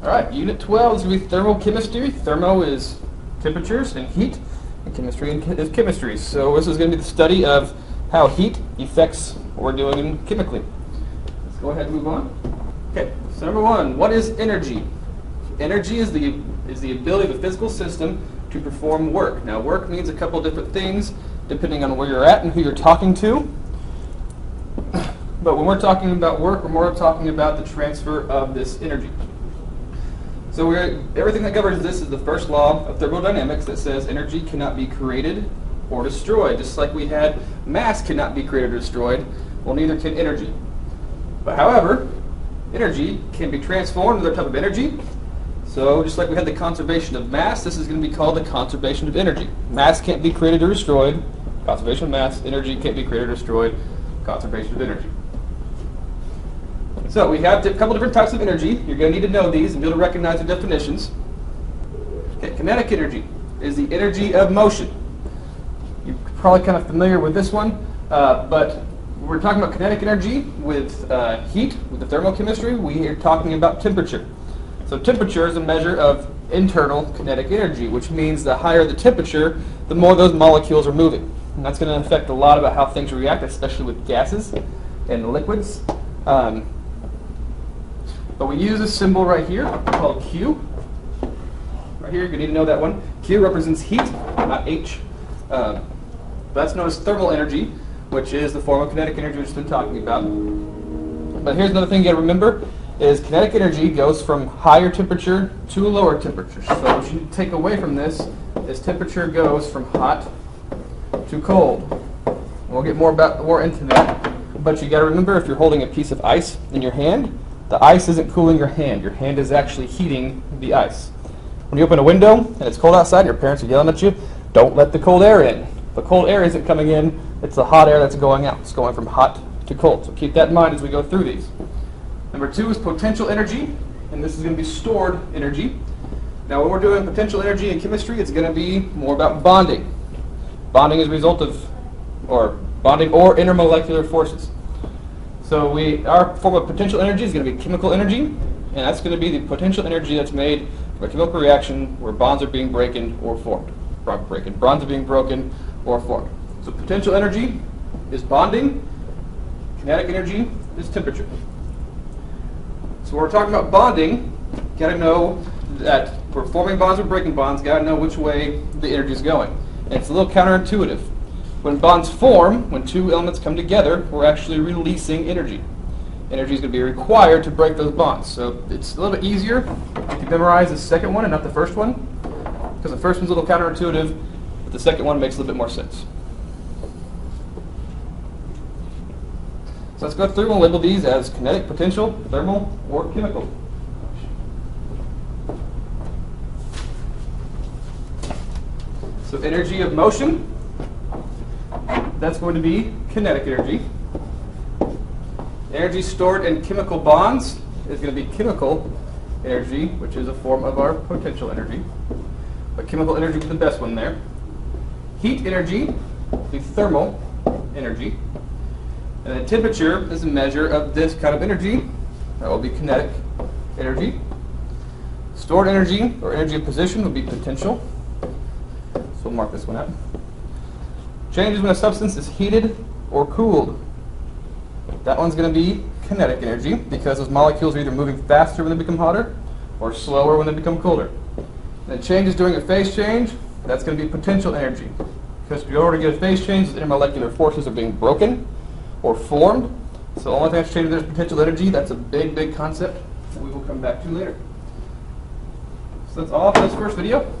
right, Unit 12 is going to be thermochemistry. Thermo is temperatures and heat, and chemistry is chemistry. So this is going to be the study of how heat affects what we're doing chemically. Let's go ahead and move on. Okay, so number one, what is energy? Energy is the ability of a physical system to perform work. Now, work means a couple different things depending on where you're at and who you're talking to. But when we're talking about work, we're more talking about the transfer of this energy. So everything that governs this is the first law of thermodynamics that says energy cannot be created or destroyed. Just like we had mass cannot be created or destroyed, well, neither can energy. But however, energy can be transformed into another type of energy. So just like we had the conservation of mass, this is going to be called the conservation of energy. Mass can't be created or destroyed. Conservation of mass. Energy can't be created or destroyed. Conservation of energy. So we have a couple different types of energy. You're going to need to know these and be able to recognize the definitions. Okay, kinetic energy is the energy of motion. You're probably kind of familiar with this one, but we're talking about kinetic energy with heat, with the thermochemistry. We are talking about temperature. So temperature is a measure of internal kinetic energy, which means the higher the temperature, the more those molecules are moving. And that's going to affect a lot about how things react, especially with gases and liquids. But we use a symbol right here called Q. Right here, you're going to need to know that one. Q represents heat, not H. That's known as thermal energy, which is the form of kinetic energy we've just been talking about. But here's another thing you got to remember, is kinetic energy goes from higher temperature to lower temperature. So what you take away from this is temperature goes from hot to cold. We'll get more into that. But you got to remember, if you're holding a piece of ice in your hand, the ice isn't cooling your hand. Your hand is actually heating the ice. When you open a window and it's cold outside, your parents are yelling at you, don't let the cold air in. The cold air isn't coming in, it's the hot air that's going out. It's going from hot to cold. So keep that in mind as we go through these. Number two is potential energy, and this is going to be stored energy. Now when we're doing potential energy in chemistry, it's going to be more about bonding. Bonding is a result of, bonding or intermolecular forces. So our form of potential energy is going to be chemical energy, and that's going to be the potential energy that's made from a chemical reaction where bonds are being broken or formed. Bonds are being broken or formed. So potential energy is bonding, kinetic energy is temperature. So when we're talking about bonding, you got to know that for forming bonds or breaking bonds, you got to know which way the energy is going. And it's a little counterintuitive. When bonds form, when two elements come together, we're actually releasing energy. Energy is going to be required to break those bonds. So it's a little bit easier if you memorize the second one and not the first one, because the first one's a little counterintuitive, but the second one makes a little bit more sense. So let's go through and label these as kinetic, potential, thermal, or chemical. So energy of motion, that's going to be kinetic energy. Energy stored in chemical bonds is going to be chemical energy, which is a form of our potential energy. But chemical energy is the best one there. Heat energy will be thermal energy. And then temperature is a measure of this kind of energy. That will be kinetic energy. Stored energy, or energy of position, will be potential. So we'll mark this one out. Changes when a substance is heated or cooled. That one's going to be kinetic energy, because those molecules are either moving faster when they become hotter or slower when they become colder. And then changes during a phase change, that's going to be potential energy. Because in order to get a phase change, the intermolecular forces are being broken or formed. So the only thing that's changing there is potential energy. That's a big, big concept that we will come back to later. So that's all for this first video.